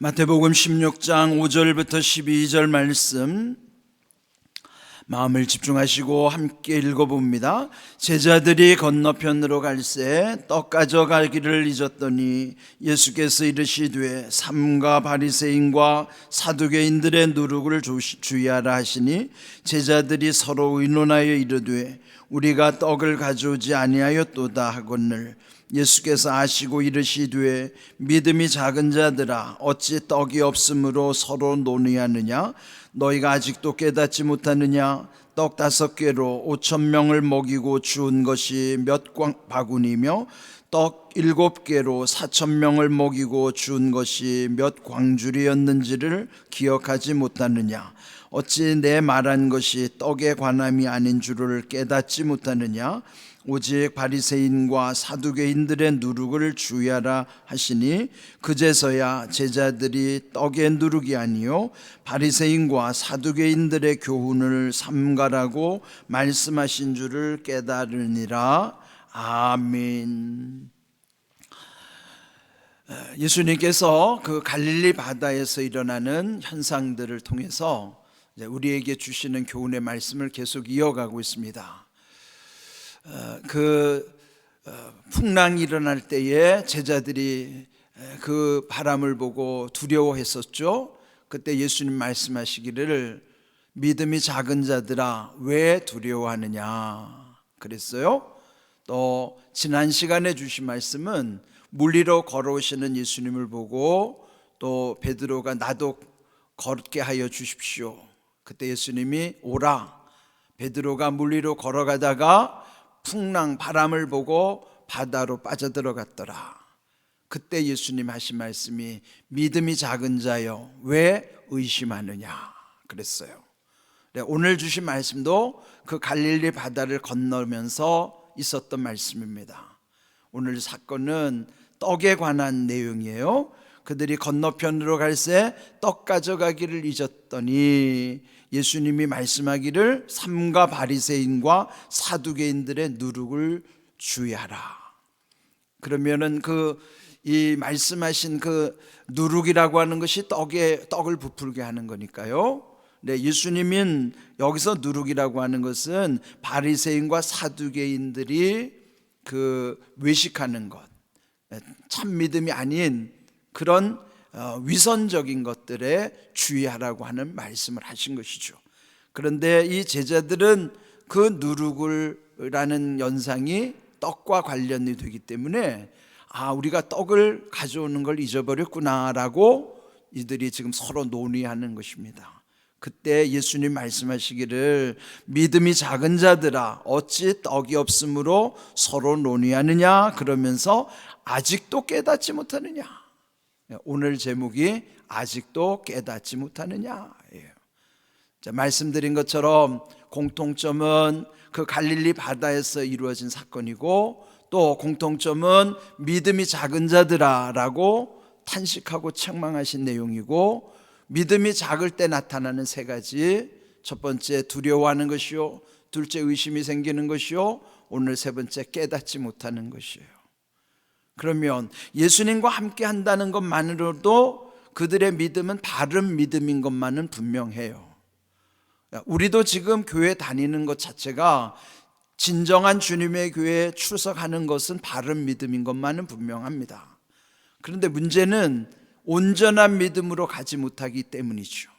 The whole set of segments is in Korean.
마태복음 16장 5절부터 12절 말씀 마음을 집중하시고 함께 읽어봅니다. 제자들이 건너편으로 갈새 떡 가져가기를 잊었더니 예수께서 이르시되 삼가 바리새인과 사두개인들의 누룩을 주의하라 하시니 제자들이 서로 의논하여 이르되 우리가 떡을 가져오지 아니하였도다 하거늘 예수께서 아시고 이르시되 믿음이 작은 자들아 어찌 떡이 없으므로 서로 논의하느냐 너희가 아직도 깨닫지 못하느냐 떡 5개로 5,000명을 먹이고 주운 것이 몇 바구니며 떡 7개로 4,000명을 먹이고 주운 것이 몇 광주리였는지를 기억하지 못하느냐 어찌 내 말한 것이 떡에 관함이 아닌 줄을 깨닫지 못하느냐 오직 바리새인과 사두개인들의 누룩을 주의하라 하시니 그제서야 제자들이 떡의 누룩이 아니요 바리새인과 사두개인들의 교훈을 삼가라고 말씀하신 줄을 깨달으니라. 아멘. 예수님께서 그 갈릴리 바다에서 일어나는 현상들을 통해서 우리에게 주시는 교훈의 말씀을 계속 이어가고 있습니다. 풍랑이 일어날 때에 제자들이 그 바람을 보고 두려워했었죠. 그때 예수님 말씀하시기를 믿음이 작은 자들아 왜 두려워하느냐 그랬어요. 또 지난 시간에 주신 말씀은 물 위로 걸어오시는 예수님을 보고 또 베드로가 나도 걷게 하여 주십시오. 그때 예수님이 오라. 베드로가 물 위로 걸어가다가 풍랑 바람을 보고 바다로 빠져들어갔더라. 그때 예수님 하신 말씀이 믿음이 작은 자여 왜 의심하느냐 그랬어요. 오늘 주신 말씀도 그 갈릴리 바다를 건너면서 있었던 말씀입니다. 오늘 사건은 떡에 관한 내용이에요. 그들이 건너편으로 갈새 떡 가져가기를 잊었더니 예수님이 말씀하기를 삼가 바리새인과 사두개인들의 누룩을 주의하라. 그러면은 이 말씀하신 그 누룩이라고 하는 것이 떡을 부풀게 하는 거니까요. 네, 예수님은 여기서 누룩이라고 하는 것은 바리새인과 사두개인들이 외식하는 것, 참 믿음이 아닌 그런 위선적인 것들에 주의하라고 하는 말씀을 하신 것이죠. 그런데 이 제자들은 그 누룩이라는 연상이 떡과 관련이 되기 때문에 우리가 떡을 가져오는 걸 잊어버렸구나라고 이들이 지금 서로 논의하는 것입니다. 그때 예수님 말씀하시기를 믿음이 작은 자들아 어찌 떡이 없으므로 서로 논의하느냐 그러면서 아직도 깨닫지 못하느냐. 오늘 제목이 아직도 깨닫지 못하느냐. 말씀드린 것처럼 공통점은 그 갈릴리 바다에서 이루어진 사건이고 또 공통점은 믿음이 작은 자들아라고 탄식하고 책망하신 내용이고 믿음이 작을 때 나타나는 3가지, 첫 번째 두려워하는 것이요, 둘째 의심이 생기는 것이요, 오늘 3번째 깨닫지 못하는 것이에요. 그러면 예수님과 함께 한다는 것만으로도 그들의 믿음은 바른 믿음인 것만은 분명해요. 우리도 지금 교회 다니는 것 자체가 진정한 주님의 교회에 출석하는 것은 바른 믿음인 것만은 분명합니다. 그런데 문제는 온전한 믿음으로 가지 못하기 때문이죠.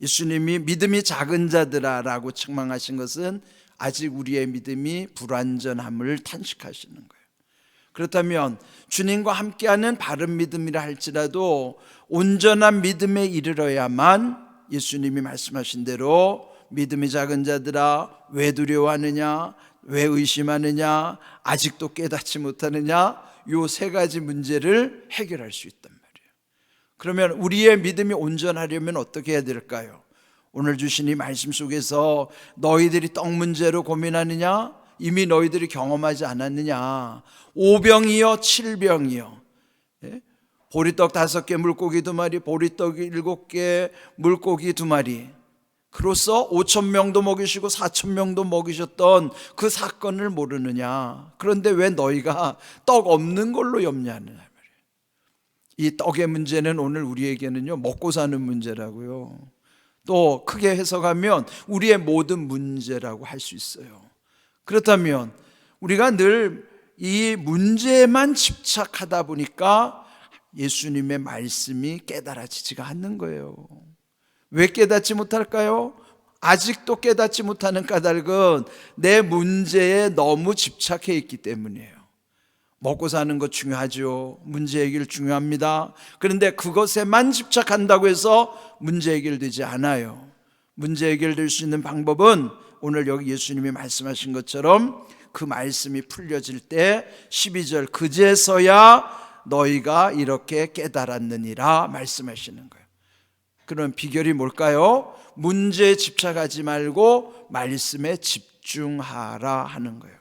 예수님이 믿음이 작은 자들아 라고 책망하신 것은 아직 우리의 믿음이 불완전함을 탄식하시는 거예요. 그렇다면 주님과 함께하는 바른 믿음이라 할지라도 온전한 믿음에 이르러야만 예수님이 말씀하신 대로 믿음이 작은 자들아 왜 두려워하느냐, 왜 의심하느냐, 아직도 깨닫지 못하느냐, 이 3가지 문제를 해결할 수 있단 말이에요. 그러면 우리의 믿음이 온전하려면 어떻게 해야 될까요? 오늘 주신 이 말씀 속에서 너희들이 떡 문제로 고민하느냐, 이미 너희들이 경험하지 않았느냐, 5병이요 7병이요, 보리떡 5개 물고기 2마리, 보리떡 7개 물고기 2마리, 그로써 5,000명도 먹이시고 4,000명도 먹이셨던 그 사건을 모르느냐. 그런데 왜 너희가 떡 없는 걸로 염려하느냐 말이에요. 이 떡의 문제는 오늘 우리에게는요, 먹고 사는 문제라고요. 또 크게 해석하면 우리의 모든 문제라고 할 수 있어요. 그렇다면 우리가 늘 이 문제에만 집착하다 보니까 예수님의 말씀이 깨달아지지가 않는 거예요. 왜 깨닫지 못할까요? 아직도 깨닫지 못하는 까닭은 내 문제에 너무 집착해 있기 때문이에요. 먹고 사는 것 중요하죠. 문제 해결 중요합니다. 그런데 그것에만 집착한다고 해서 문제 해결되지 않아요. 문제 해결될 수 있는 방법은 오늘 여기 예수님이 말씀하신 것처럼 그 말씀이 풀려질 때 12절 그제서야 너희가 이렇게 깨달았느니라 말씀하시는 거예요. 그런 비결이 뭘까요? 문제에 집착하지 말고 말씀에 집중하라 하는 거예요.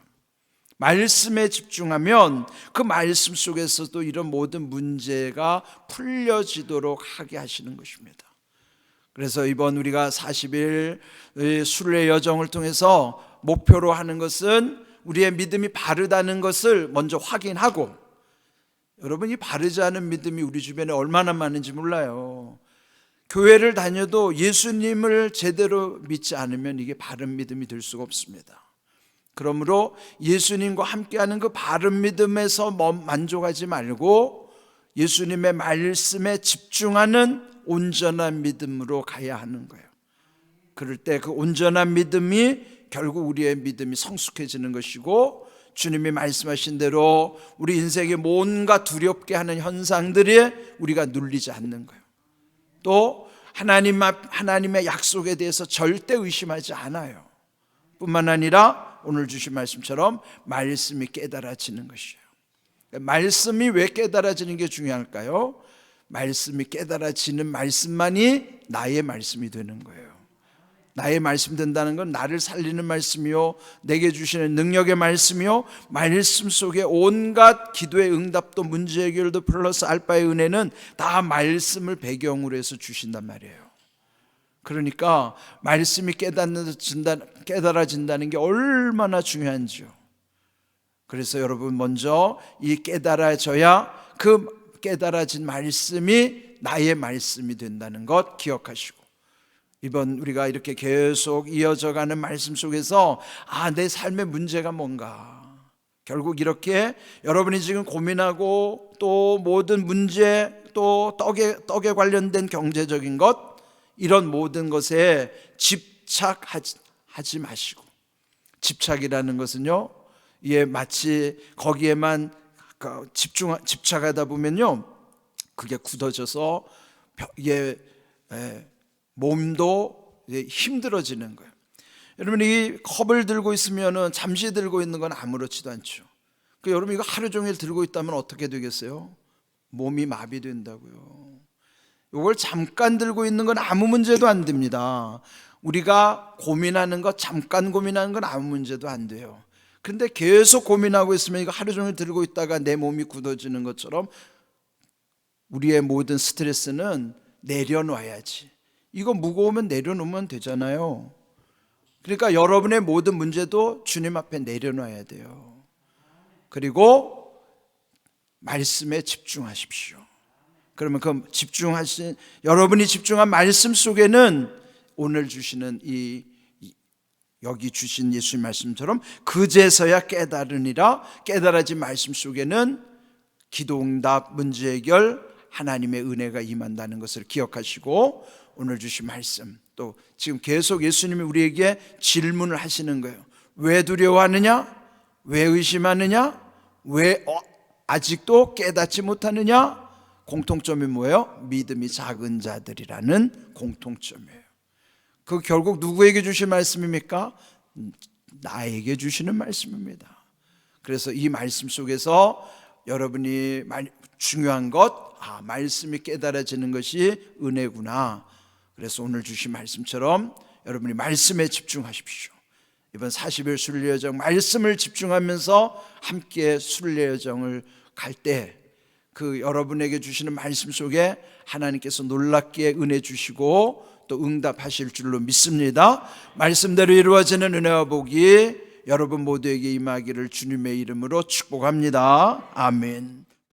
말씀에 집중하면 그 말씀 속에서도 이런 모든 문제가 풀려지도록 하게 하시는 것입니다. 그래서 이번 우리가 40일 순례 여정을 통해서 목표로 하는 것은 우리의 믿음이 바르다는 것을 먼저 확인하고, 여러분 이 바르지 않은 믿음이 우리 주변에 얼마나 많은지 몰라요. 교회를 다녀도 예수님을 제대로 믿지 않으면 이게 바른 믿음이 될 수가 없습니다. 그러므로 예수님과 함께하는 그 바른 믿음에서 만족하지 말고 예수님의 말씀에 집중하는 온전한 믿음으로 가야 하는 거예요. 그럴 때 그 온전한 믿음이 결국 우리의 믿음이 성숙해지는 것이고, 주님이 말씀하신 대로 우리 인생에 뭔가 두렵게 하는 현상들이 우리가 눌리지 않는 거예요. 또 하나님의 약속에 대해서 절대 의심하지 않아요. 뿐만 아니라 오늘 주신 말씀처럼 말씀이 깨달아지는 것이에요. 말씀이 왜 깨달아지는 게 중요할까요? 말씀이 깨달아지는 말씀만이 나의 말씀이 되는 거예요. 나의 말씀 된다는 건 나를 살리는 말씀이요, 내게 주시는 능력의 말씀이요, 말씀 속에 온갖 기도의 응답도 문제 해결도 플러스 알파의 은혜는 다 말씀을 배경으로 해서 주신단 말이에요. 그러니까 말씀이 깨달아진다는 게 얼마나 중요한지요. 그래서 여러분 먼저 이 깨달아져야 그 깨달아진 말씀이 나의 말씀이 된다는 것 기억하시고, 이번 우리가 이렇게 계속 이어져가는 말씀 속에서 내 삶의 문제가 뭔가, 결국 이렇게 여러분이 지금 고민하고 또 모든 문제, 또 떡에 관련된 경제적인 것, 이런 모든 것에 집착하지 마시고, 집착이라는 것은요, 마치 거기에만 집착하다 보면요, 그게 굳어져서 몸도 힘들어지는 거예요. 여러분 이 컵을 들고 있으면은 잠시 들고 있는 건 아무렇지도 않죠. 여러분 이거 하루 종일 들고 있다면 어떻게 되겠어요? 몸이 마비된다고요. 이걸 잠깐 들고 있는 건 아무 문제도 안 됩니다. 우리가 고민하는 것, 잠깐 고민하는 건 아무 문제도 안 돼요. 그런데 계속 고민하고 있으면 이거 하루 종일 들고 있다가 내 몸이 굳어지는 것처럼 우리의 모든 스트레스는 내려놔야지. 이거 무거우면 내려놓으면 되잖아요. 그러니까 여러분의 모든 문제도 주님 앞에 내려놔야 돼요. 그리고 말씀에 집중하십시오. 그러면 그 여러분이 집중한 말씀 속에는 오늘 주시는 여기 주신 예수님 말씀처럼 그제서야 깨달으니라, 깨달아진 말씀 속에는 기도응답, 문제 해결, 하나님의 은혜가 임한다는 것을 기억하시고, 오늘 주신 말씀, 또 지금 계속 예수님이 우리에게 질문을 하시는 거예요. 왜 두려워하느냐? 왜 의심하느냐? 왜 아직도 깨닫지 못하느냐? 공통점이 뭐예요? 믿음이 작은 자들이라는 공통점이에요. 그 결국 누구에게 주신 말씀입니까? 나에게 주시는 말씀입니다. 그래서 이 말씀 속에서 여러분이 중요한 것, 말씀이 깨달아지는 것이 은혜구나. 그래서 오늘 주신 말씀처럼 여러분이 말씀에 집중하십시오. 이번 40일 순례 여정 말씀을 집중하면서 함께 순례 여정을 갈 때 그 여러분에게 주시는 말씀 속에 하나님께서 놀랍게 은혜 주시고 또 응답하실 줄로 믿습니다. 말씀대로 이루어지는 은혜와 복이 여러분 모두에게 임하기를 주님의 이름으로 축복합니다. 아멘.